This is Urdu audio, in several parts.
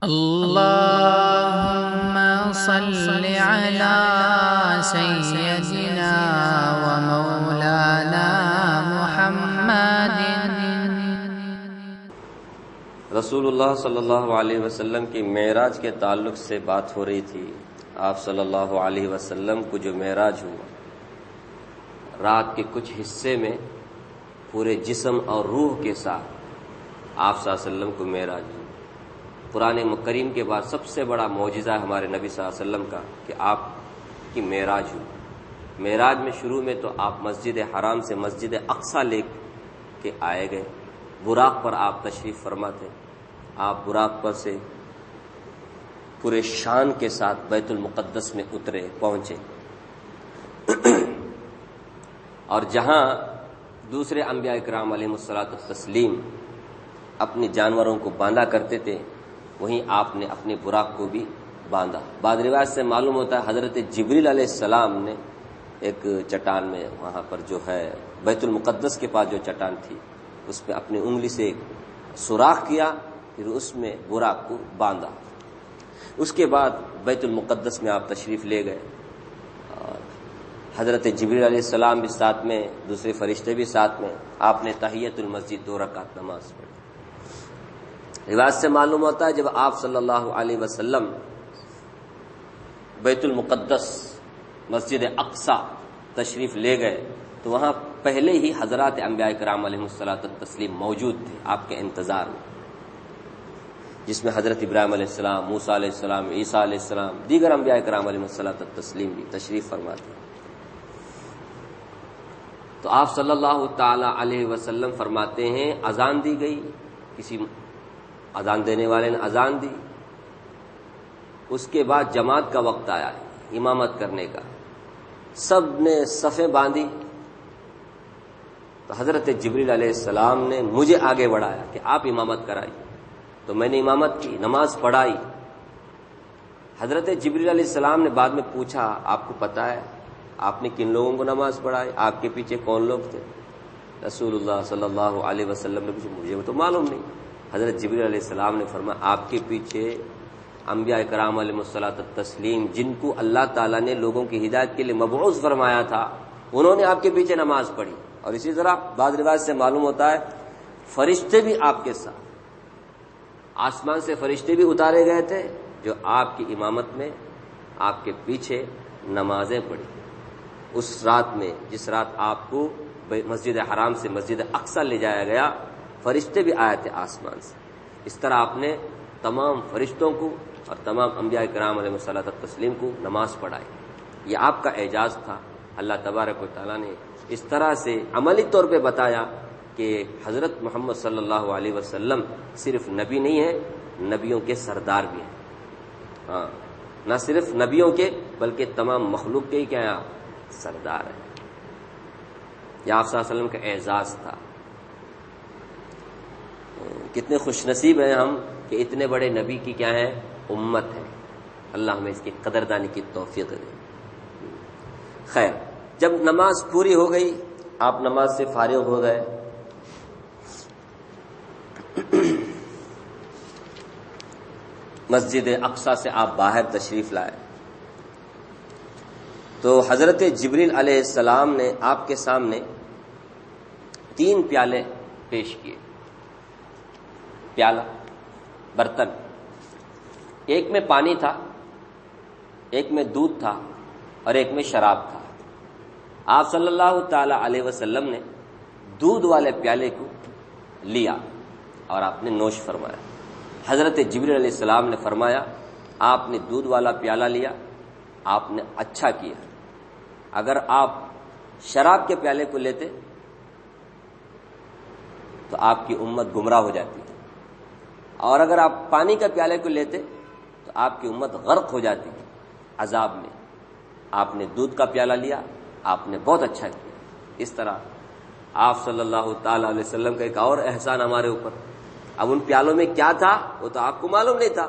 اللهم صل على سيدنا ومولانا محمد۔ رسول اللہ صلی اللہ علیہ وسلم کی معراج کے تعلق سے بات ہو رہی تھی۔ آپ صلی اللہ علیہ وسلم کو جو معراج ہوا، رات کے کچھ حصے میں پورے جسم اور روح کے ساتھ آپ صلی اللہ علیہ وسلم کو معراج ہوا۔ قرآن کریم کے بعد سب سے بڑا معجزہ ہمارے نبی صلی اللہ علیہ وسلم کا کہ آپ کی معراج ہوئی۔ معراج میں شروع میں تو آپ مسجد حرام سے مسجد اقصی لے کے آئے گئے، براق پر آپ تشریف فرما تھے۔ آپ براق پر سے پورے شان کے ساتھ بیت المقدس میں اترے، پہنچے، اور جہاں دوسرے انبیاء کرام علیہ الصلوۃ والتسلیم اپنی جانوروں کو باندھا کرتے تھے، وہیں آپ نے اپنے براق کو بھی باندھا۔ بعض روایت سے معلوم ہوتا ہے حضرت جبریل علیہ السلام نے ایک چٹان میں، وہاں پر جو ہے بیت المقدس کے پاس جو چٹان تھی، اس پہ اپنی انگلی سے سوراخ کیا، پھر اس میں براق کو باندھا۔ اس کے بعد بیت المقدس میں آپ تشریف لے گئے، اور حضرت جبریل علیہ السلام بھی ساتھ میں، دوسرے فرشتے بھی ساتھ میں۔ آپ نے تحیۃ المسجد 2 رکعت نماز پڑھی۔ روایت سے معلوم ہوتا ہے جب آپ صلی اللہ علیہ وسلم بیت المقدس مسجد اقصی تشریف لے گئے تو وہاں پہلے ہی حضرات انبیاء کرام علیہ الصلوۃ والتسلیم موجود تھے آپ کے انتظار میں، جس میں حضرت ابراہیم علیہ السلام، موسیٰ علیہ السلام، عیسیٰ علیہ السلام، دیگر انبیاء کرام علیہ الصلوۃ والتسلیم بھی تشریف فرما تھے۔ تو آپ صلی اللہ تعالی علیہ وسلم فرماتے ہیں اذان دی گئی، کسی اذان دینے والے نے اذان دی، اس کے بعد جماعت کا وقت آیا امامت کرنے کا، سب نے صفیں باندھی، تو حضرت جبریل علیہ السلام نے مجھے آگے بڑھایا کہ آپ امامت کرائیے، تو میں نے امامت کی، نماز پڑھائی۔ حضرت جبریل علیہ السلام نے بعد میں پوچھا آپ کو پتہ ہے آپ نے کن لوگوں کو نماز پڑھائی، آپ کے پیچھے کون لوگ تھے؟ رسول اللہ صلی اللہ علیہ وسلم نے پوچھا مجھے تو معلوم نہیں۔ حضرت جبریل علیہ السلام نے فرمایا آپ کے پیچھے انبیاء کرام علیہ الصلوۃ والتسلیم جن کو اللہ تعالیٰ نے لوگوں کی ہدایت کے لیے مبعوث فرمایا تھا، انہوں نے آپ کے پیچھے نماز پڑھی۔ اور اسی طرح بعض روایت سے معلوم ہوتا ہے فرشتے بھی آپ کے ساتھ، آسمان سے فرشتے بھی اتارے گئے تھے جو آپ کی امامت میں آپ کے پیچھے نمازیں پڑھی۔ اس رات میں جس رات آپ کو مسجد حرام سے مسجد اقصی لے جایا گیا، فرشتے بھی آئے تھے آسمان سے۔ اس طرح آپ نے تمام فرشتوں کو اور تمام انبیاء کرام علیہ الصلوۃ والتسلیم کو نماز پڑھائی۔ یہ آپ کا اعجاز تھا۔ اللہ تبارک و تعالیٰ نے اس طرح سے عملی طور پہ بتایا کہ حضرت محمد صلی اللہ علیہ وسلم صرف نبی نہیں ہیں، نبیوں کے سردار بھی ہیں۔ ہاں، نہ صرف نبیوں کے بلکہ تمام مخلوق کے ہی کیا ہیں، سردار ہیں۔ یہ آپ صلی اللہ علیہ وسلم کا اعزاز تھا۔ کتنے خوش نصیب ہیں ہم کہ اتنے بڑے نبی کی کیا ہے، امت ہے۔ اللہ ہمیں اس کی قدردانی کی توفیق دے۔ خیر، جب نماز پوری ہو گئی، آپ نماز سے فارغ ہو گئے، مسجد اقصی سے آپ باہر تشریف لائے تو حضرت جبریل علیہ السلام نے آپ کے سامنے 3 پیالے پیش کیے۔ پیالہ، برتن، ایک میں پانی تھا، ایک میں دودھ تھا، اور ایک میں شراب تھا۔ آپ صلی اللہ تعالی علیہ وسلم نے دودھ والے پیالے کو لیا اور آپ نے نوش فرمایا۔ حضرت جبریل علیہ السلام نے فرمایا آپ نے دودھ والا پیالہ لیا، آپ نے اچھا کیا، اگر آپ شراب کے پیالے کو لیتے تو آپ کی امت گمراہ ہو جاتی، اور اگر آپ پانی کا پیالے کو لیتے تو آپ کی امت غرق ہو جاتی عذاب میں۔ آپ نے دودھ کا پیالہ لیا، آپ نے بہت اچھا کیا۔ اس طرح آپ صلی اللہ تعالی علیہ وسلم کا ایک اور احسان ہمارے اوپر۔ اب ان پیالوں میں کیا تھا وہ تو آپ کو معلوم نہیں تھا،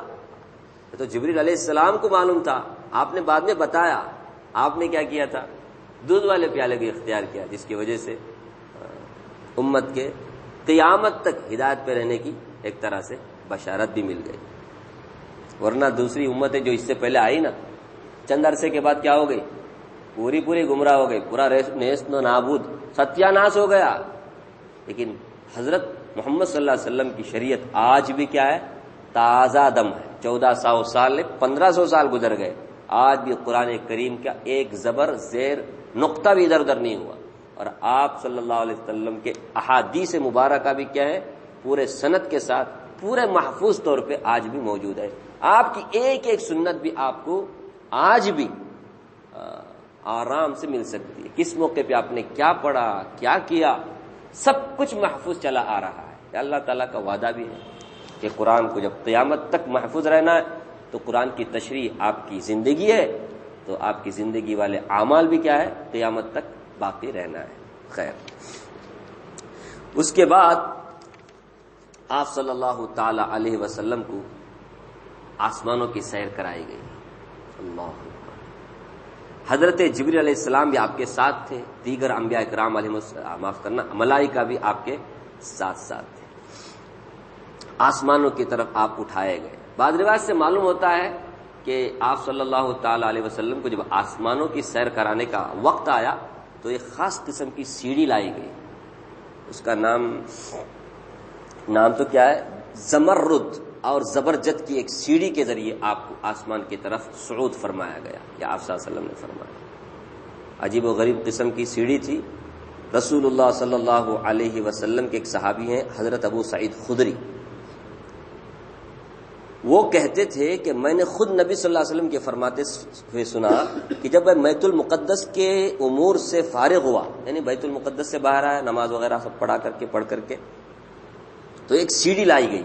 تو جبریل علیہ السلام کو معلوم تھا، آپ نے بعد میں بتایا۔ آپ نے کیا کیا تھا، دودھ والے پیالے کو اختیار کیا، جس کی وجہ سے امت کے قیامت تک ہدایت پہ رہنے کی ایک طرح سے بشارت بھی مل گئی۔ ورنہ دوسری امتیں جو اس سے پہلے آئی نا، چند عرصے کے بعد کیا ہو گئی؟ پوری گمراہ ہو گئی، پورا نیست و نابود، ستیہ ناش ہو گیا. لیکن حضرت محمد صلی اللہ علیہ وسلم کی شریعت آج بھی کیا ہے؟ تازہ دم ہے. 1400 سال 1500 سال گزر گئے، آج بھی قرآن کریم کا ایک زبر زیر نقطہ بھی ادھر ادھر نہیں ہوا. اور آپ صلی اللہ علیہ وسلم کے احادیث مبارکہ بھی کیا ہے؟ پورے سند کے ساتھ پورے محفوظ طور پہ آج بھی موجود ہے. آپ کی ایک ایک سنت بھی آپ کو آج بھی آرام سے مل سکتی ہے. کس موقع پہ آپ نے کیا پڑھا، کیا کیا، سب کچھ محفوظ چلا آ رہا ہے. اللہ تعالیٰ کا وعدہ بھی ہے کہ قرآن کو جب قیامت تک محفوظ رہنا ہے تو قرآن کی تشریح آپ کی زندگی ہے، تو آپ کی زندگی والے اعمال بھی کیا ہے؟ قیامت تک باقی رہنا ہے. خیر، اس کے بعد آپ صلی اللہ تعالی علیہ وسلم کو آسمانوں کی سیر کرائی گئی. اللہ اکبر. حضرت جبریل علیہ السلام بھی آپ کے ساتھ تھے، دیگر انبیاء کرام علیہ معاف کرنا ملائکہ بھی آپ کے ساتھ ساتھ تھے. آسمانوں کی طرف آپ اٹھائے گئے. بعض روایت سے معلوم ہوتا ہے کہ آپ صلی اللہ تعالی علیہ وسلم کو جب آسمانوں کی سیر کرانے کا وقت آیا تو ایک خاص قسم کی سیڑھی لائی گئی. اس کا نام تو کیا ہے؟ زمرد اور زبرجد کی ایک سیڑھی کے ذریعے آپ کو آسمان کی طرف صعود فرمایا گیا، یا آپ صلی اللہ علیہ وسلم نے فرمایا. عجیب و غریب قسم کی سیڑھی تھی. رسول اللہ صلی اللہ علیہ وسلم کے ایک صحابی ہیں حضرت ابو سعید خدری، وہ کہتے تھے کہ میں نے خود نبی صلی اللہ علیہ وسلم کے فرماتے ہوئے سنا کہ جب میں بیت المقدس کے امور سے فارغ ہوا، یعنی بیت المقدس سے باہر آیا، نماز وغیرہ سب پڑھ کر کے تو ایک سیڑھی لائی گئی.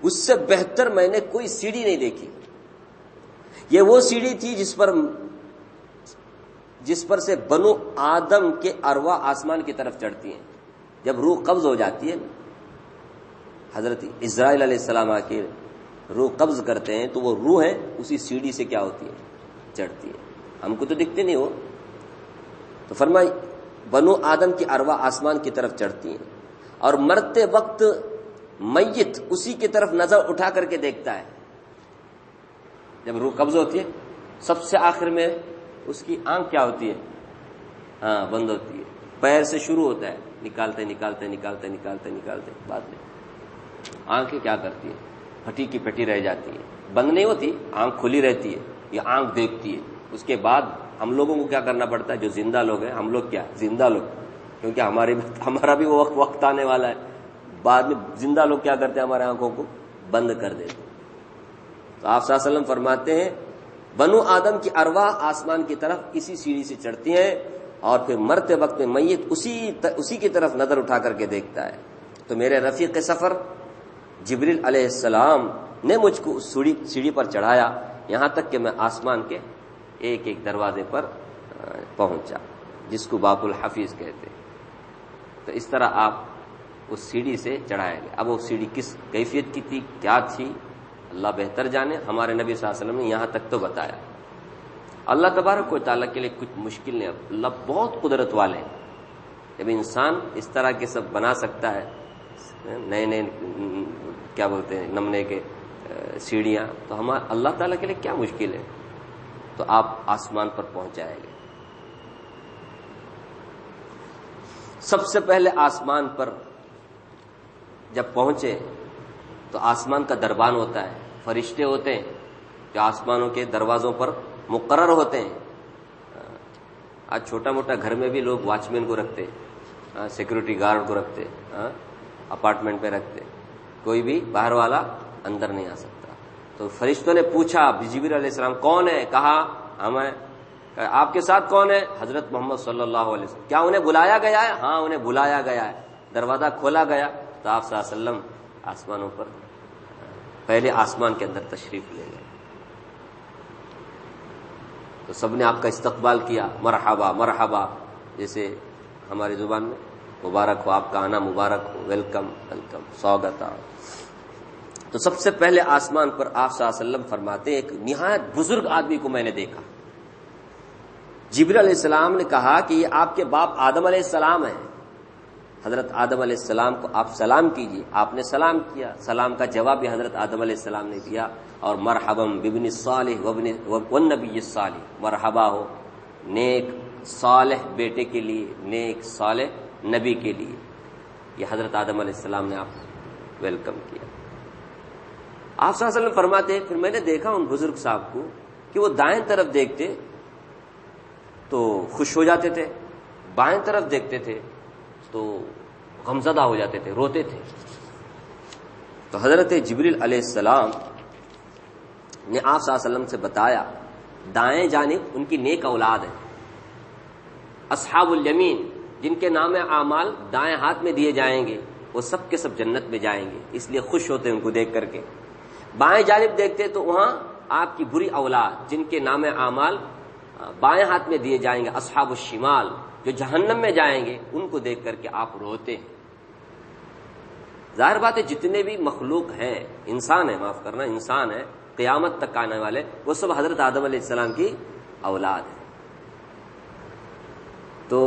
اس سے بہتر میں نے کوئی سیڑھی نہیں دیکھی. یہ وہ سیڑھی تھی جس پر سے بنو آدم کے ارواح آسمان کی طرف چڑھتی ہیں. جب روح قبض ہو جاتی ہے، حضرت اسرائیل علیہ السلام آ کے روح قبض کرتے ہیں تو وہ روح ہے اسی سیڑھی سے کیا ہوتی ہے؟ چڑھتی ہے. ہم کو تو دکھتے نہیں وہ. تو فرمائی بنو آدم کی ارواح آسمان کی طرف چڑھتی ہیں، اور مرتے وقت میت اسی کی طرف نظر اٹھا کر کے دیکھتا ہے. جب روح قبض ہوتی ہے سب سے آخر میں اس کی آنکھ کیا ہوتی ہے؟ بند ہوتی ہے. پیر سے شروع ہوتا ہے، نکالتے بعد میں آنکھیں کیا کرتی ہے؟ پھٹی کی پھٹی رہ جاتی ہے، بند نہیں ہوتی، آنکھ کھلی رہتی ہے، یہ آنکھ دیکھتی ہے. اس کے بعد ہم لوگوں کو کیا کرنا پڑتا ہے؟ جو زندہ لوگ ہیں، ہم لوگ کیا زندہ لوگ، کیونکہ ہمارا بھی وہ وقت آنے والا ہے. بعد میں زندہ لوگ کیا کرتے ہیں؟ ہمارے آنکھوں کو بند کر دیتے. تو آپ صلی اللہ علیہ وسلم فرماتے ہیں بنو آدم کی ارواح آسمان کی طرف اسی سیڑھی سے چڑھتی ہیں، اور پھر مرتے وقت میں میت اسی کی طرف نظر اٹھا کر کے دیکھتا ہے. تو میرے رفیق سفر جبریل علیہ السلام نے مجھ کو اس سیڑھی پر چڑھایا، یہاں تک کہ میں آسمان کے ایک ایک دروازے پر پہنچا، جس کو باب الحفیظ کہتے. تو اس طرح آپ اس سیڑھی سے چڑھائے گئے. اب وہ سیڑھی کس کیفیت کی تھی، کیا تھی، اللہ بہتر جانے. ہمارے نبی صلی اللہ علیہ وسلم نے یہاں تک تو بتایا. اللہ تبارک و تعالیٰ کے لیے کچھ مشکل نہیں. اللہ بہت قدرت والے ہیں. جب انسان اس طرح کے سب بنا سکتا ہے، نئے کیا بولتے ہیں نمنے کے سیڑھیاں، تو ہمارا اللہ تعالیٰ کے لیے کیا مشکل ہے. تو آپ آسمان پر پہنچائے گئے. سب سے پہلے آسمان پر جب پہنچے تو آسمان کا دربان ہوتا ہے، فرشتے ہوتے ہیں جو آسمانوں کے دروازوں پر مقرر ہوتے ہیں. آج چھوٹا موٹا گھر میں بھی لوگ واچ مین کو رکھتے، سیکورٹی گارڈ کو رکھتے، اپارٹمنٹ پہ رکھتے، کوئی بھی باہر والا اندر نہیں آ سکتا. تو فرشتوں نے پوچھا جبریل علیہ السلام کون ہے؟ کہا ہم ہیں. آپ کے ساتھ کون ہے؟ حضرت محمد صلی اللہ علیہ وسلم. کیا انہیں بلایا گیا ہے؟ ہاں انہیں بلایا گیا ہے. دروازہ کھولا گیا تو آپ صلی اللہ علیہ وسلم آسمانوں پر پہلے آسمان کے اندر تشریف لے گئے. تو سب نے آپ کا استقبال کیا، مرحبا مرحبا، جیسے ہماری زبان میں مبارک ہو، آپ کا آنا مبارک ہو، ویلکم ویلکم، سواگت. تو سب سے پہلے آسمان پر آپ صلی اللہ علیہ وسلم فرماتے ایک نہایت بزرگ آدمی کو میں نے دیکھا. جبریل علیہ السلام نے کہا کہ یہ آپ کے باپ آدم علیہ السلام ہیں. حضرت آدم علیہ السلام کو آپ سلام کیجیے، آپ نے سلام کیا، سلام کا جواب بھی حضرت آدم علیہ السلام نے دیا، اور مرحبا بابن الصالح والنبی الصالح، مرحبا ہو نیک صالح بیٹے کے لیے، نیک صالح نبی کے لیے، یہ حضرت آدم علیہ السلام نے آپ ویلکم کیا۔ آپ صلی اللہ علیہ وسلم فرماتے ہیں پھر میں نے دیکھا ان بزرگ صاحب کو کہ وہ دائیں طرف دیکھتے تو خوش ہو جاتے تھے، بائیں طرف دیکھتے تھے تو غمزدہ ہو جاتے تھے، روتے تھے۔ تو حضرت جبریل علیہ السلام نے آپ صلی اللہ علیہ وسلم سے بتایا دائیں جانب ان کی نیک اولاد ہے، اصحاب الیمین، جن کے نام اعمال دائیں ہاتھ میں دیے جائیں گے، وہ سب کے سب جنت میں جائیں گے، اس لیے خوش ہوتے ہیں ان کو دیکھ کر کے۔ بائیں جانب دیکھتے تو وہاں آپ کی بری اولاد جن کے نام اعمال بائیں ہاتھ میں دیے جائیں گے، اصحاب الشمال، جو جہنم میں جائیں گے، ان کو دیکھ کر کے آپ روتے ہیں۔ ظاہر بات ہے جتنے بھی مخلوق ہیں، انسان ہے، معاف کرنا، انسان ہے، قیامت تک آنے والے، وہ سب حضرت آدم علیہ السلام کی اولاد ہیں۔ تو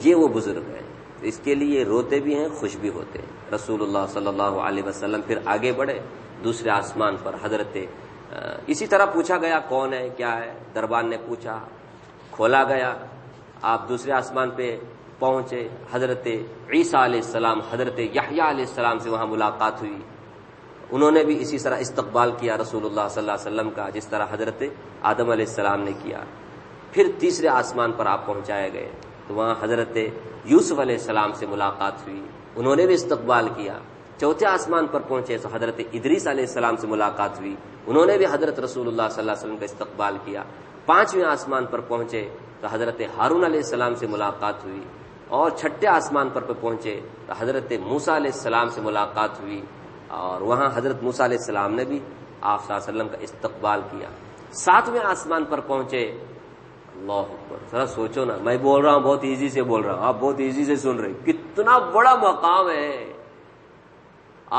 یہ وہ بزرگ ہیں، اس کے لیے روتے بھی ہیں، خوش بھی ہوتے ہیں۔ رسول اللہ صلی اللہ علیہ وسلم پھر آگے بڑھے دوسرے آسمان پر، حضرت اسی طرح پوچھا گیا کون ہے کیا ہے، دربان نے پوچھا، کھولا گیا، آپ دوسرے آسمان پہ پہنچے، حضرت عیسیٰ علیہ السلام، حضرت یحییٰ علیہ السلام سے وہاں ملاقات ہوئی، انہوں نے بھی اسی طرح استقبال کیا رسول اللہ صلی اللہ علیہ وسلم کا جس طرح حضرت آدم علیہ السلام نے کیا۔ پھر تیسرے آسمان پر آپ پہنچائے گئے تو وہاں حضرت یوسف علیہ السلام سے ملاقات ہوئی، انہوں نے بھی استقبال کیا۔ چوتھے آسمان پر پہنچے تو حضرت ادریس علیہ السلام سے ملاقات ہوئی، انہوں نے بھی حضرت رسول اللہ صلی اللہ علیہ وسلم کا استقبال کیا۔ پانچویں آسمان پر پہنچے تو حضرت ہارون علیہ السلام سے ملاقات ہوئی، اور چھٹے آسمان پر پہنچے تو حضرت موسیٰ علیہ السلام سے ملاقات ہوئی، اور وہاں حضرت موسیٰ علیہ السلام نے بھی آپ صلی اللہ علیہ وسلم کا استقبال کیا۔ ساتویں آسمان پر پہنچے، اللہ اکبر، ذرا سوچو نا، میں بول رہا ہوں بہت ایزی سے بول رہا ہوں، آپ بہت ایزی سے سن رہے، کتنا بڑا مقام ہے،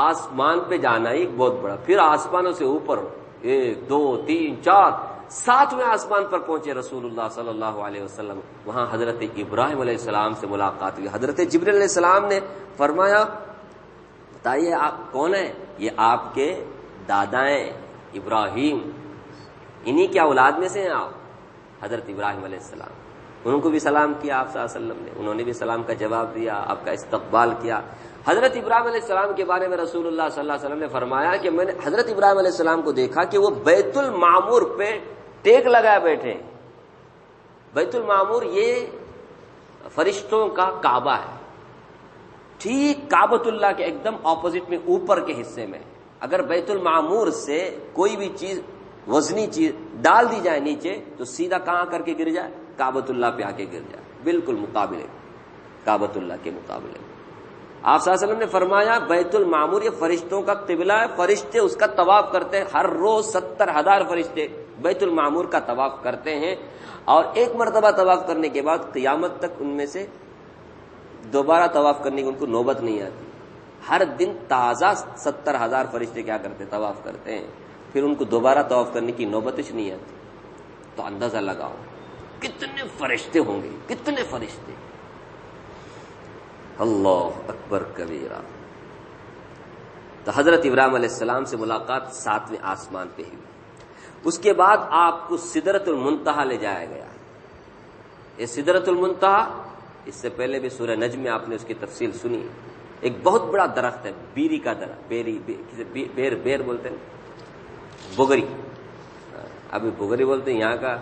آسمان پہ جانا ایک بہت بڑا، پھر آسمانوں سے اوپر 1 2 3 4 7ویں آسمان پر پہنچے رسول اللہ صلی اللہ علیہ وسلم، وہاں حضرت ابراہیم علیہ السلام سے ملاقات ہوئی۔ حضرت جبریل علیہ السلام نے فرمایا بتائیے آپ کون ہیں؟ یہ آپ کے دادا ہیں ابراہیم، انہی کی اولاد میں سے ہیں آپ، حضرت ابراہیم علیہ السلام۔ ان کو بھی سلام کیا آپ صلی اللہ علیہ وسلم نے، انہوں نے بھی سلام کا جواب دیا، آپ کا استقبال کیا۔ حضرت ابراہیم علیہ السلام کے بارے میں رسول اللہ صلی اللہ علیہ وسلم نے فرمایا کہ میں نے حضرت ابراہیم علیہ السلام کو دیکھا کہ وہ بیت المعمور پہ ٹیک لگائے بیٹھے۔ بیت المعمور یہ فرشتوں کا کعبہ ہے، ٹھیک کعبۃ اللہ کے ایک دم اپوزٹ میں اوپر کے حصے میں۔ اگر بیت المعمور سے کوئی بھی چیز وزنی چیز ڈال دی جائے نیچے تو سیدھا کہاں کر کے گر جائے؟ کعبۃ اللہ پہ آ کے گر جائے، بالکل مقابلے کعبۃ اللہ کے مقابلے۔ آپ صلی اللہ علیہ وسلم نے فرمایا بیت المعمور یہ فرشتوں کا قبلہ ہے، فرشتے اس کا طواف کرتے ہیں، ہر روز 70,000 فرشتے بیت المعمور کا طواف کرتے ہیں، اور ایک مرتبہ طواف کرنے کے بعد قیامت تک ان میں سے دوبارہ طواف کرنے کی ان کو نوبت نہیں آتی۔ ہر دن تازہ 70,000 فرشتے کیا کرتے؟ طواف کرتے ہیں، پھر ان کو دوبارہ طواف کرنے کی نوبت ہی نہیں آتی۔ تو اندازہ لگاؤ کتنے فرشتے ہوں گے، کتنے فرشتے، اللہ اکبر کبیرہ۔ تو حضرت ابراہیم علیہ السلام سے ملاقات 7ویں آسمان پہ ہوئی۔ اس کے بعد آپ کو سدرۃ المنتہا لے جایا گیا۔ یہ سدرۃ المنتہا، اس سے پہلے بھی سورہ نجم میں آپ نے اس کی تفصیل سنی، ایک بہت بڑا درخت ہے، بیری کا درخت، بیر بولتے ہیں، بگری، ابھی بگری بولتے ہیں یہاں کا،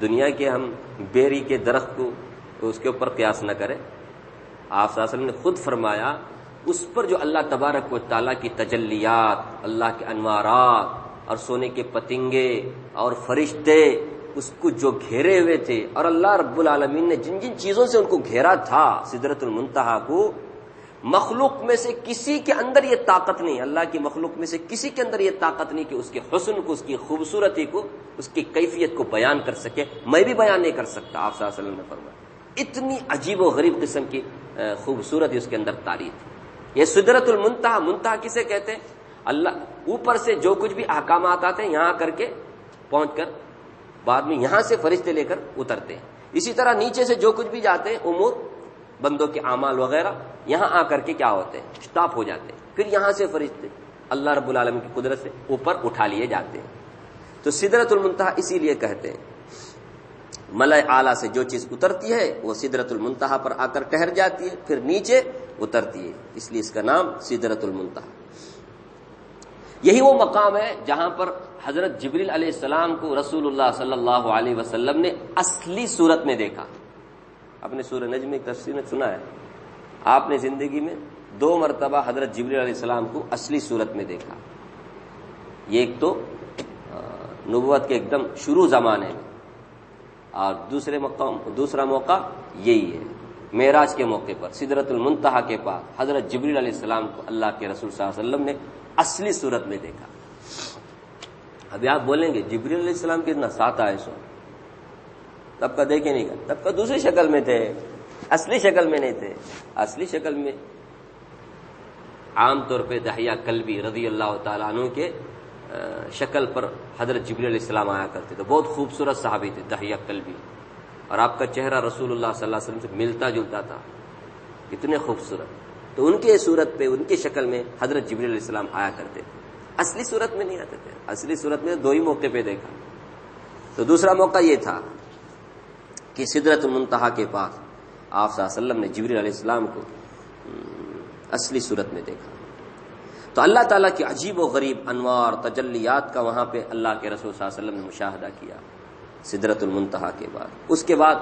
دنیا کے ہم بیری کے درخت کو اس کے اوپر قیاس نہ کریں۔ آپ صلی اللہ علیہ وسلم نے خود فرمایا اس پر جو اللہ تبارک و تعالیٰ کی تجلیات، اللہ کے انوارات اور سونے کے پتنگے اور فرشتے اس کو جو گھیرے ہوئے تھے، اور اللہ رب العالمین نے جن جن چیزوں سے ان کو گھیرا تھا سدرۃ المنتہا کو، مخلوق میں سے کسی کے اندر یہ طاقت نہیں، اللہ کی مخلوق میں سے کسی کے اندر یہ طاقت نہیں کہ اس کے حسن کو، اس کی خوبصورتی کو، اس کی کیفیت کو بیان کر سکے۔ میں بھی بیان نہیں کر سکتا، آپ صلی اللہ علیہ وسلم نے فرمایا، اتنی عجیب و غریب قسم کی خوبصورتی اس کے اندر تاری تھی۔ یہ سدرۃ المنتہا، منتہا کسے کہتے ہیں؟ اللہ اوپر سے جو کچھ بھی احکامات آتے ہیں یہاں کر کے پہنچ کر بعد میں یہاں سے فرشتے لے کر اترتے ہیں، اسی طرح نیچے سے جو کچھ بھی جاتے ہیں امور بندوں کے اعمال وغیرہ یہاں آ کر کے کیا ہوتے ہیں، اسٹاپ ہو جاتے ہیں. پھر یہاں سے فرشتے اللہ رب العالمین کی قدرت سے اوپر اٹھا لیے جاتے ہیں. تو سدرۃ المنتہا اسی لیے کہتے ہیں ملائے اعلیٰ سے جو چیز اترتی ہے وہ سدرۃ المنتہا پر آ کر ٹھہر جاتی ہے، پھر نیچے اترتی ہے، اس لیے اس کا نام سدرۃ المنتہا. یہی وہ مقام ہے جہاں پر حضرت جبریل علیہ السلام کو رسول اللہ صلی اللہ علیہ وسلم نے اصلی صورت میں دیکھا. آپ نے سورہ نجم میں تفسیر میں سنا ہے، آپ نے زندگی میں 2 مرتبہ حضرت جبریل علیہ السلام کو اصلی صورت میں دیکھا. یہ ایک تو نبوت کے ایک دم شروع زمانے میں، اور دوسرا موقع یہی ہے معراج کے موقع پر سدرۃ المنتہا کے پاس حضرت جبریل علیہ السلام کو اللہ کے رسول صلی اللہ علیہ وسلم نے اصلی صورت میں دیکھا. ابھی آپ بولیں گے جبریل علیہ السلام کتنا 7 آئے سو، تب کا دیکھے نہیں گا، تب کا دوسری شکل میں تھے، اصلی شکل میں نہیں تھے. اصلی شکل میں عام طور پہ دحیہ کلبی رضی اللہ تعالیٰ عنہ کے شکل پر حضرت جبریل علیہ السلام آیا کرتے تھے. بہت خوبصورت صحابی تھے دحیہ کلبی، اور آپ کا چہرہ رسول اللہ صلی اللہ علیہ وسلم سے ملتا جلتا تھا، اتنے خوبصورت. تو ان کے صورت پہ، ان کی شکل میں حضرت جبریل علیہ السلام آیا کرتے تھے، اصلی صورت میں نہیں آتے تھے. اصلی صورت میں 2 ہی موقع پہ دیکھا. تو دوسرا موقع یہ تھا کہ سدرۃ المنتہا کے پاس آپ صلی اللہ علیہ وسلم نے جبریل علیہ السلام کو اصلی صورت میں دیکھا. تو اللہ تعالیٰ کی عجیب و غریب انوار تجلیات کا وہاں پہ اللہ کے رسول صلی اللہ علیہ وسلم نے مشاہدہ کیا سدرۃ المنتہا کے بعد. اس کے بعد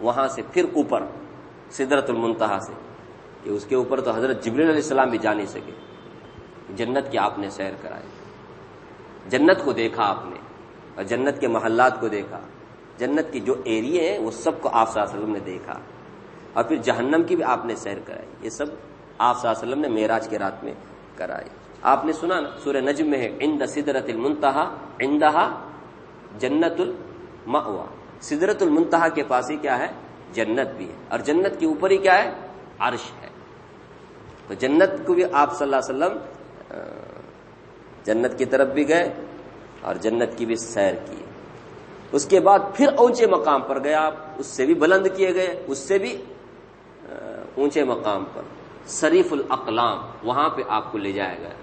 وہاں سے پھر اوپر سدرۃ المنتہا سے، کہ اس کے اوپر تو حضرت جبریل علیہ السلام بھی جا نہیں سکے. جنت کی آپ نے سیر کرائی، جنت کو دیکھا آپ نے، اور جنت کے محلات کو دیکھا، جنت کی جو ایریے ہیں وہ سب کو آپ صلی اللہ علیہ وسلم نے دیکھا، اور پھر جہنم کی بھی آپ نے سیر کرائی. یہ سب آپ صلی اللہ علیہ وسلم نے معراج کے رات میں کرائی. آپ نے سنا نا سورہ نجم میں ہے عند سدرۃ المنتہا عندہا جنت المأویٰ. سدرۃ المنتہا کے پاس ہی کیا ہے؟ جنت بھی ہے، اور جنت کے اوپر ہی کیا ہے؟ عرش ہے. تو جنت کو بھی آپ صلی اللہ علیہ وسلم جنت کی طرف بھی گئے اور جنت کی بھی سیر کی. اس کے بعد پھر اونچے مقام پر گئے آپ، اس سے بھی بلند کیے گئے، اس سے بھی اونچے مقام پر صریف الاقلام، وہاں پہ آپ کو لے جایا گیا.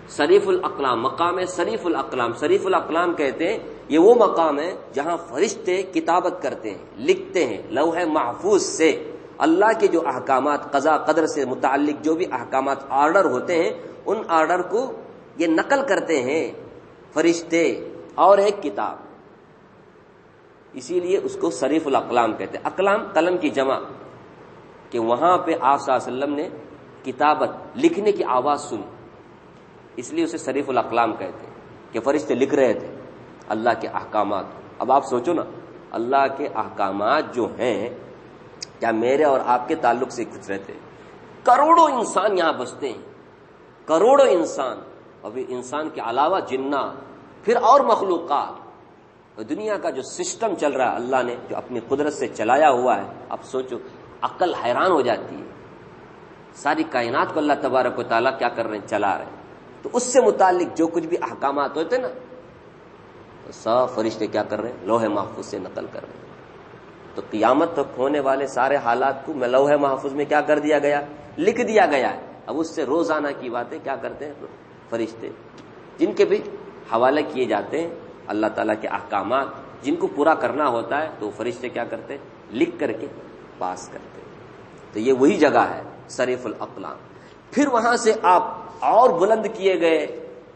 صریف الاقلام مقام ہے، صریف الاقلام. صریف الاقلام کہتے ہیں یہ وہ مقام ہے جہاں فرشتے کتابت کرتے ہیں، لکھتے ہیں لوح محفوظ سے اللہ کے جو احکامات قضا قدر سے متعلق جو بھی احکامات آرڈر ہوتے ہیں، ان آرڈر کو یہ نقل کرتے ہیں فرشتے اور ایک کتاب. اسی لیے اس کو صریف الاقلام کہتے ہیں. اقلام قلم کی جمع، کہ وہاں پہ آپ صلی اللہ علیہ وسلم نے کتابت لکھنے کی آواز سنی، اس لیے اسے صریف الاقلام کہتے ہیں کہ فرشتے لکھ رہے تھے اللہ کے احکامات. اب آپ سوچو نا، اللہ کے احکامات جو ہیں کیا میرے اور آپ کے تعلق سے کچھ رہتے؟ کروڑوں انسان یہاں بستے ہیں، کروڑوں انسان، ابھی انسان کے علاوہ جنات، پھر اور مخلوقات. دنیا کا جو سسٹم چل رہا ہے اللہ نے جو اپنی قدرت سے چلایا ہوا ہے، اب سوچو عقل حیران ہو جاتی ہے. ساری کائنات کو اللہ تبارک و تعالیٰ کیا کر رہے ہیں؟ چلا رہے ہیں. تو اس سے متعلق جو کچھ بھی احکامات ہوتے نا، سب فرشتے کیا کر رہے ہیں؟ لوح محفوظ سے نقل کر رہے ہیں. تو قیامت تک ہونے والے سارے حالات کو لوح محفوظ میں کیا کر دیا گیا؟ لکھ دیا گیا ہے. اب اس سے روزانہ کی باتیں کیا کرتے ہیں فرشتے، جن کے بھی حوالے کیے جاتے ہیں اللہ تعالیٰ کے احکامات، جن کو پورا کرنا ہوتا ہے تو فرشتے کیا کرتے ہیں؟ لکھ کر کے پاس کرتے ہیں. تو یہ وہی جگہ ہے صریف الاقلام. پھر وہاں سے آپ اور بلند کیے گئے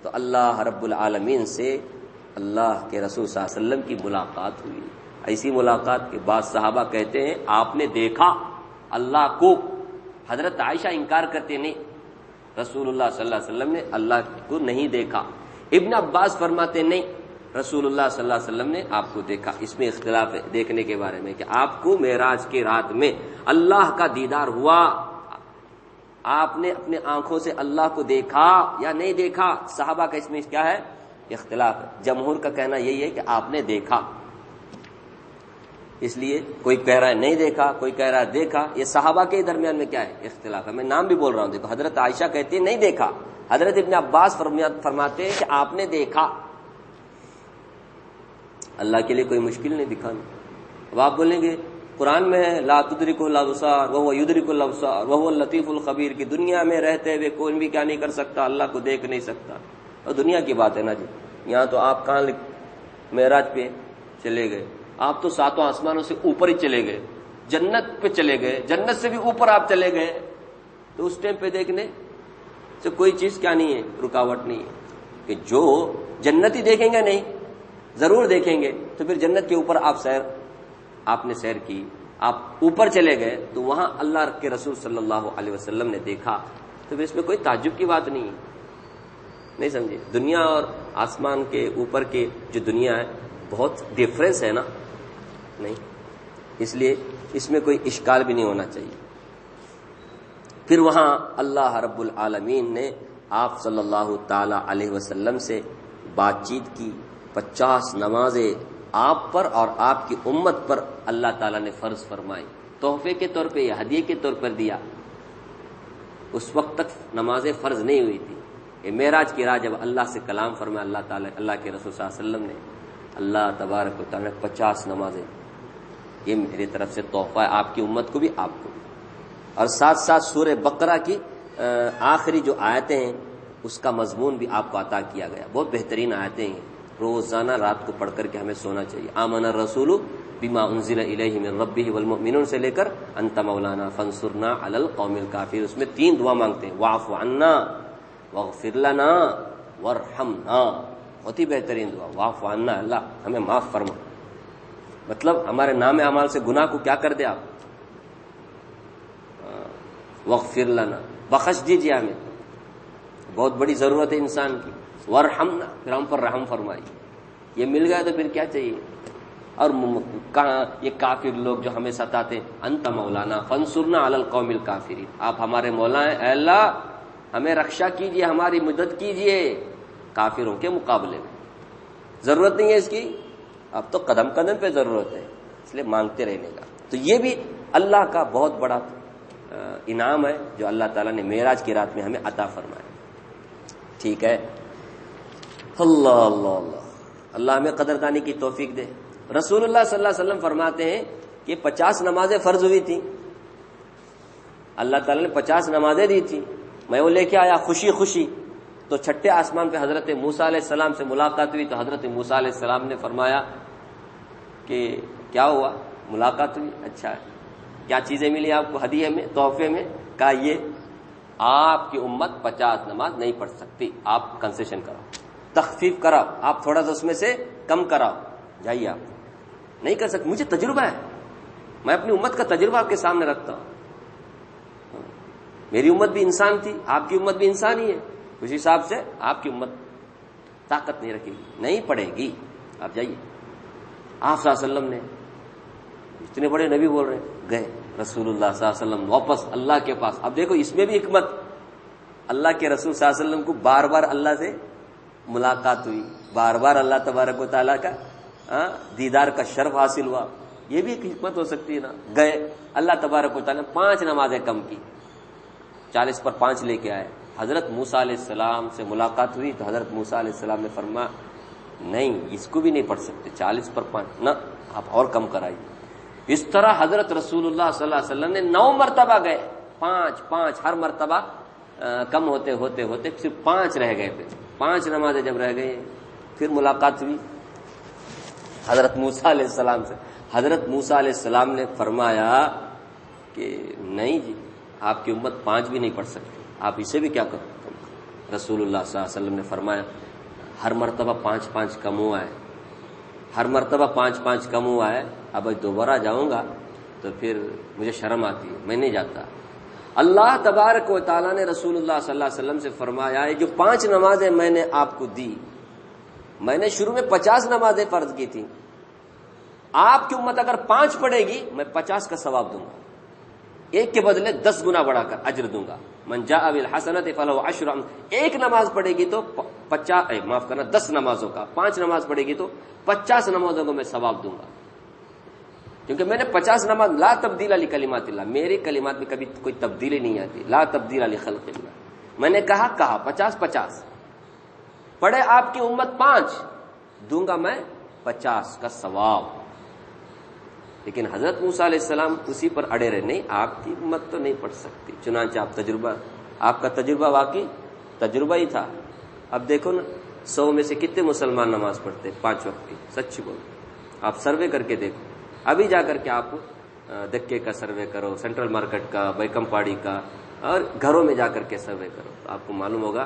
تو اللہ رب العالمین سے اللہ کے رسول صلی اللہ علیہ وسلم کی ملاقات ہوئی. ایسی ملاقات کے بعد صحابہ کہتے ہیں آپ نے دیکھا اللہ کو. حضرت عائشہ انکار کرتے نہیں، رسول اللہ صلی اللہ علیہ وسلم نے اللہ کو نہیں دیکھا. ابن عباس فرماتے نہیں، رسول اللہ صلی اللہ علیہ وسلم نے آپ کو دیکھا. اس میں اختلاف ہے دیکھنے کے بارے میں کہ آپ کو معراج کی رات میں اللہ کا دیدار ہوا، آپ نے اپنے آنکھوں سے اللہ کو دیکھا یا نہیں دیکھا. صحابہ کا اس میں کیا ہے؟ اختلاف ہے. جمہور کا کہنا یہی ہے کہ آپ نے دیکھا. اس لیے کوئی کہہ رہا ہے نہیں دیکھا، کوئی کہہ رہا ہے دیکھا. یہ صحابہ کے درمیان میں کیا ہے؟ اختلاف ہے. میں نام بھی بول رہا ہوں. دیکھو حضرت عائشہ کہتی ہے نہیں دیکھا، حضرت ابن عباس فرماتے ہیں کہ آپ نے دیکھا. اللہ کے لیے کوئی مشکل نہیں دکھانا. اب آپ بولیں گے قرآن میں ہے لا تدرکہ الابصار وہو یدرک الابصار وہو اللطیف الخبیر کی دنیا میں رہتے ہوئے کوئی بھی کیا نہیں کر سکتا، اللہ کو دیکھ نہیں سکتا. اور دنیا کی بات ہے نا جی. یہاں تو آپ کہاں معراج پہ چلے گئے، آپ تو ساتوں آسمانوں سے اوپر ہی چلے گئے، جنت پہ چلے گئے، جنت سے بھی اوپر آپ چلے گئے. تو اس ٹائم پہ دیکھنے سے کوئی چیز کیا نہیں ہے، رکاوٹ نہیں ہے. کہ جو جنتی دیکھیں گے نہیں، ضرور دیکھیں گے. تو پھر جنت کے اوپر آپ نے سیر کی، آپ اوپر چلے گئے تو وہاں اللہ کے رسول صلی اللہ علیہ وسلم نے دیکھا. تو پھر اس میں کوئی تعجب کی بات نہیں ہے. نہیں سمجھے؟ دنیا اور آسمان کے اوپر کے جو دنیا ہے بہت ڈفرینس ہے نا. نہیں، اس لیے اس میں کوئی اشکال بھی نہیں ہونا چاہیے. پھر وہاں اللہ رب العالمین نے آپ صلی اللہ تعالی علیہ وسلم سے بات چیت کی. 50 نمازیں آپ پر اور آپ کی امت پر اللہ تعالیٰ نے فرض فرمائی. تحفے کے طور پہ یا ہدیے کے طور پر دیا. اس وقت تک نمازیں فرض نہیں ہوئی تھی. یہ معراج کی رات جب اللہ سے کلام فرمایا اللہ تعالیٰ، اللہ کے رسول صلی اللہ علیہ وسلم نے، اللہ تبارک و تعالیٰ نے 50 نمازیں، یہ میری طرف سے تحفہ ہے آپ کی امت کو بھی، آپ کو بھی. اور ساتھ ساتھ سورہ بقرہ کی آخری جو آیتیں ہیں اس کا مضمون بھی آپ کو عطا کیا گیا. بہت بہترین آیتیں ہیں، روزانہ رات کو پڑھ کر کے ہمیں سونا چاہیے. آمن الرسول بما انزل الیہ من ربہ والمؤمنون سے لے کر انت مولانا فانصرنا علی القوم الکافرین. اس میں 3 دعا مانگتے ہیں، واعف عنا واغفر لنا وارحمنا. بہت ہی بہترین دعا، واعف عنا، اللہ ہمیں معاف فرما. مطلب ہمارے نام اعمال سے گناہ کو کیا کر دے آپ، واغفر لنا، بخش دیجیے ہمیں. بہت بڑی ضرورت ہے انسان کی. وارحمنا، پھر ہم پر رحم فرمائی. یہ مل گیا تو پھر کیا چاہیے. اور کہاں یہ کافر لوگ جو ہمیں ستاتے، انت مولانا فانصرنا علی القوم الکافرین، آپ ہمارے مولا ہیں، اے اللہ ہمیں رکشا کیجیے، ہماری مدد کیجیے کافروں کے مقابلے میں. ضرورت نہیں ہے اس کی، اب تو قدم قدم پہ ضرورت ہے، اس لیے مانگتے رہنے کا. تو یہ بھی اللہ کا بہت بڑا انعام ہے جو اللہ تعالیٰ نے معراج کی رات میں ہمیں عطا فرمایا. ٹھیک ہے، اللہ اللہ اللہ اللہ ہمیں قدردانی کی توفیق دے. رسول اللہ صلی اللہ علیہ وسلم فرماتے ہیں کہ 50 نمازیں فرض ہوئی تھیں، اللہ تعالیٰ نے 50 نمازیں دی تھیں. میں وہ لے کے آیا خوشی خوشی. تو چھٹے آسمان پہ حضرت موسیٰ علیہ السلام سے ملاقات ہوئی. تو حضرت موسیٰ علیہ السلام نے فرمایا کہ کیا ہوا، ملاقات ہوئی، اچھا ہے، کیا چیزیں ملی آپ کو ہدیے میں، تحفے میں؟ کہا یہ آپ کی امت 50 نماز نہیں پڑھ سکتی، آپ کنسیشن کراؤ، تخفیف کراؤ، آپ تھوڑا سا اس میں سے کم کراؤ، جائیے. آپ نہیں کر سکتے، مجھے تجربہ ہے، میں اپنی امت کا تجربہ آپ کے سامنے رکھتا ہوں. میری امت بھی انسان تھی، آپ کی امت بھی انسان ہی ہے. اس حساب سے آپ کی امت طاقت نہیں رکھے گی، نہیں پڑے گی، آپ جائیے. آپ صلی اللہ علیہ وسلم نے، اتنے بڑے نبی بول رہے ہیں، گئے رسول اللہ صلی اللہ علیہ وسلم واپس اللہ کے پاس. اب دیکھو اس میں بھی حکمت، اللہ کے رسول صلی اللہ علیہ وسلم کو بار بار اللہ سے ملاقات ہوئی، بار بار اللہ تبارک و تعالیٰ کا دیدار کا شرف حاصل ہوا. یہ بھی ایک حکمت ہو سکتی ہے نا. گئے اللہ تبارک و تعالیٰ نے 5 نمازیں کم کی، 40 پر 5 لے کے آئے. حضرت موسیٰ علیہ السلام سے ملاقات ہوئی تو حضرت موسیٰ علیہ السلام نے فرمایا نہیں، اس کو بھی نہیں پڑھ سکتے، 40 پر 5 نہ، آپ اور کم کرائیے. اس طرح حضرت رسول اللہ صلی اللہ علیہ وسلم نے 9 مرتبہ گئے، 5 ہر مرتبہ کم ہوتے ہوتے ہوتے صرف 5 رہ گئے. پھر 5 نمازیں جب رہ گئی پھر ملاقات ہوئی حضرت موسیٰ علیہ السلام سے. حضرت موسیٰ علیہ السلام نے فرمایا کہ نہیں جی، آپ کی امت 5 بھی نہیں پڑھ سکتی، آپ اسے بھی کیا کرو. رسول اللہ صلی اللہ علیہ وسلم نے فرمایا ہر مرتبہ 5 کم ہوا ہے، ہر مرتبہ 5 کم ہوا ہے. اب دوبارہ جاؤں گا تو پھر مجھے شرم آتی ہے، میں نہیں جاتا. اللہ تبارک و تعالیٰ نے رسول اللہ صلی اللہ علیہ وسلم سے فرمایا ہے جو 5 نمازیں میں نے آپ کو دی، میں نے شروع میں 50 نمازیں فرض کی تھی، آپ کی امت اگر 5 پڑھے گی میں 50 کا ثواب دوں گا، 1 کے بدلے 10 گنا بڑھا کر اجر دوں گا. من جاء بالحسنۃ فلہ عشر، 1 نماز پڑھے گی تو 10 نمازوں کا، 5 نماز پڑھے گی تو 50 نمازوں کو میں ثواب دوں گا. کیونکہ میں نے 50 نماز، لا تبدیل لکلمات اللہ، میری کلمات میں کبھی کوئی تبدیلی نہیں آتی، لا تبدیل لخلق اللہ. میں نے کہا 50 پڑھے آپ کی امت 5 دوں گا میں 50 کا ثواب. لیکن حضرت موسیٰ علیہ السلام اسی پر اڑے رہے، نہیں آپ کی امت تو نہیں پڑھ سکتی، چنانچہ آپ کا تجربہ واقعی تجربہ ہی تھا۔ اب دیکھو نا 100 میں سے کتنے مسلمان نماز پڑھتے 5 وقت کی؟ سچ بولو، آپ سروے کر کے دیکھو، ابھی جا کر کے آپ دکے کا سروے کرو، سینٹرل مارکیٹ کا، بیکم پاڑی کا، اور گھروں میں جا کر کے سروے کرو تو آپ کو معلوم ہوگا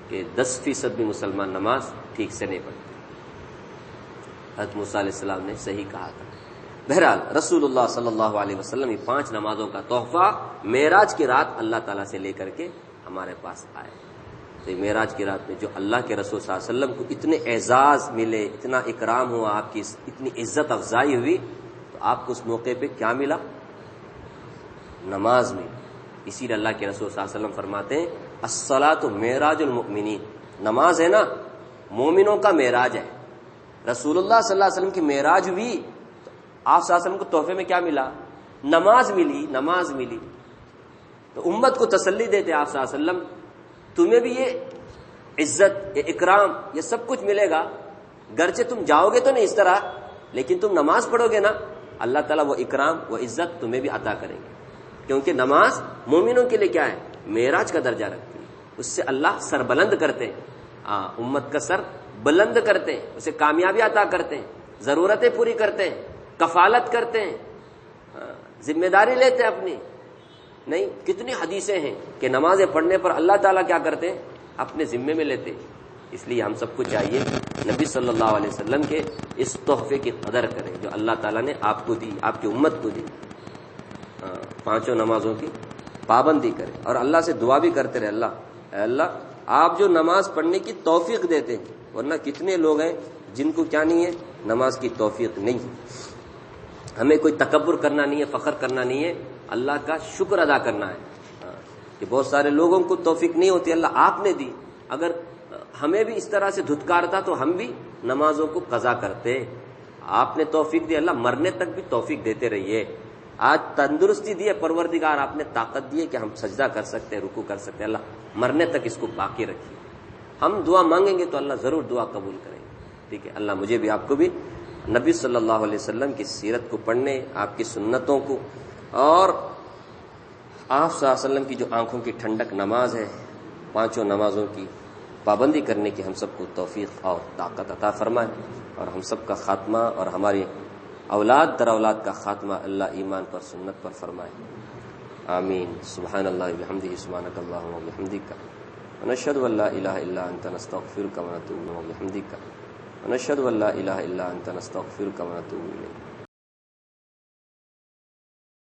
کہ 10% بھی مسلمان نماز ٹھیک سے نہیں پڑھتے۔ حضرت موسیٰ علیہ السلام نے صحیح کہا تھا۔ بہرحال رسول اللہ صلی اللہ علیہ وسلم یہ 5 نمازوں کا تحفہ معراج کی رات اللہ تعالیٰ سے لے کر کے ہمارے پاس آئے۔ تو یہ معراج کی رات میں جو اللہ کے رسول صلی اللہ علیہ وسلم کو اتنے اعزاز ملے، اتنا اکرام ہوا، آپ کی اتنی عزت افزائی ہوئی، تو آپ کو اس موقع پہ کیا ملا؟ نماز ملی۔ اسی لیے اللہ کے رسول صلی اللہ علیہ وسلم فرماتے ہیں الصلاۃ معراج المؤمنین، نماز ہے نا مومنوں کا معراج ہے۔ رسول اللہ صلی اللہ علیہ وسلم کی معراج ہوئی، آپ صلی اللہ علیہ وسلم کو تحفے میں کیا ملا؟ نماز ملی، نماز ملی۔ تو امت کو تسلی دیتے آپ صلی اللہ علیہ وسلم تمہیں بھی یہ عزت، یہ اکرام، یہ سب کچھ ملے گا، گرچہ تم جاؤ گے تو نہیں اس طرح، لیکن تم نماز پڑھو گے نا، اللہ تعالیٰ وہ اکرام وہ عزت تمہیں بھی عطا کریں گے، کیونکہ نماز مومنوں کے لیے کیا ہے؟ معراج کا درجہ رکھتی ہے، اس سے اللہ سر بلند کرتے ہیں، امت کا سر بلند کرتے ہیں، اسے کامیابی عطا کرتے ہیں، ضرورتیں پوری کرتے ہیں، کفالت کرتے ہیں، ذمہ داری لیتے ہیں اپنی۔ نہیں، کتنی حدیثیں ہیں کہ نمازیں پڑھنے پر اللہ تعالیٰ کیا کرتے ہیں؟ اپنے ذمے میں لیتے ہیں۔ اس لیے ہم سب کو چاہیے نبی صلی اللہ علیہ وسلم کے اس تحفے کی قدر کریں جو اللہ تعالیٰ نے آپ کو دی، آپ کی امت کو دی۔ 5 نمازوں کی پابندی کریں اور اللہ سے دعا بھی کرتے رہے، اے اللہ آپ جو نماز پڑھنے کی توفیق دیتے ہیں، ورنہ کتنے لوگ ہیں جن کو کیا نہیں ہے؟ نماز کی توفیق نہیں۔ ہمیں کوئی تکبر کرنا نہیں ہے، فخر کرنا نہیں ہے، اللہ کا شکر ادا کرنا ہے کہ بہت سارے لوگوں کو توفیق نہیں ہوتی، اللہ آپ نے دی۔ اگر ہمیں بھی اس طرح سے دھتکارتا تو ہم بھی نمازوں کو قضا کرتے۔ آپ نے توفیق دی، اللہ مرنے تک بھی توفیق دیتے رہیے۔ آج تندرستی دی ہے پروردگار، آپ نے طاقت دی ہے کہ ہم سجدہ کر سکتے ہیں، رکوع کر سکتے ہیں، اللہ مرنے تک اس کو باقی رکھیے۔ ہم دعا مانگیں گے تو اللہ ضرور دعا قبول کریں گے، ٹھیک ہے؟ اللہ مجھے بھی آپ کو بھی نبی صلی اللہ علیہ وسلم کی سیرت کو پڑھنے، آپ کی سنتوں کو، اور آپ صلی اللہ علیہ وسلم کی جو آنکھوں کی ٹھنڈک نماز ہے، 5 نمازوں کی پابندی کرنے کی ہم سب کو توفیق اور طاقت عطا فرمائے، اور ہم سب کا خاتمہ اور ہماری اولاد در اولاد کا خاتمہ اللہ ایمان پر سنت پر فرمائے، آمین۔ سبحان اللہ بحمدہ، سبحانک اللہم وبحمدک، ونشہد ان لا الہ الا انت نستغفرک ونتوب الیک، ونشہد ان لا الہ الا انت نستغفرک ونتوب الیک۔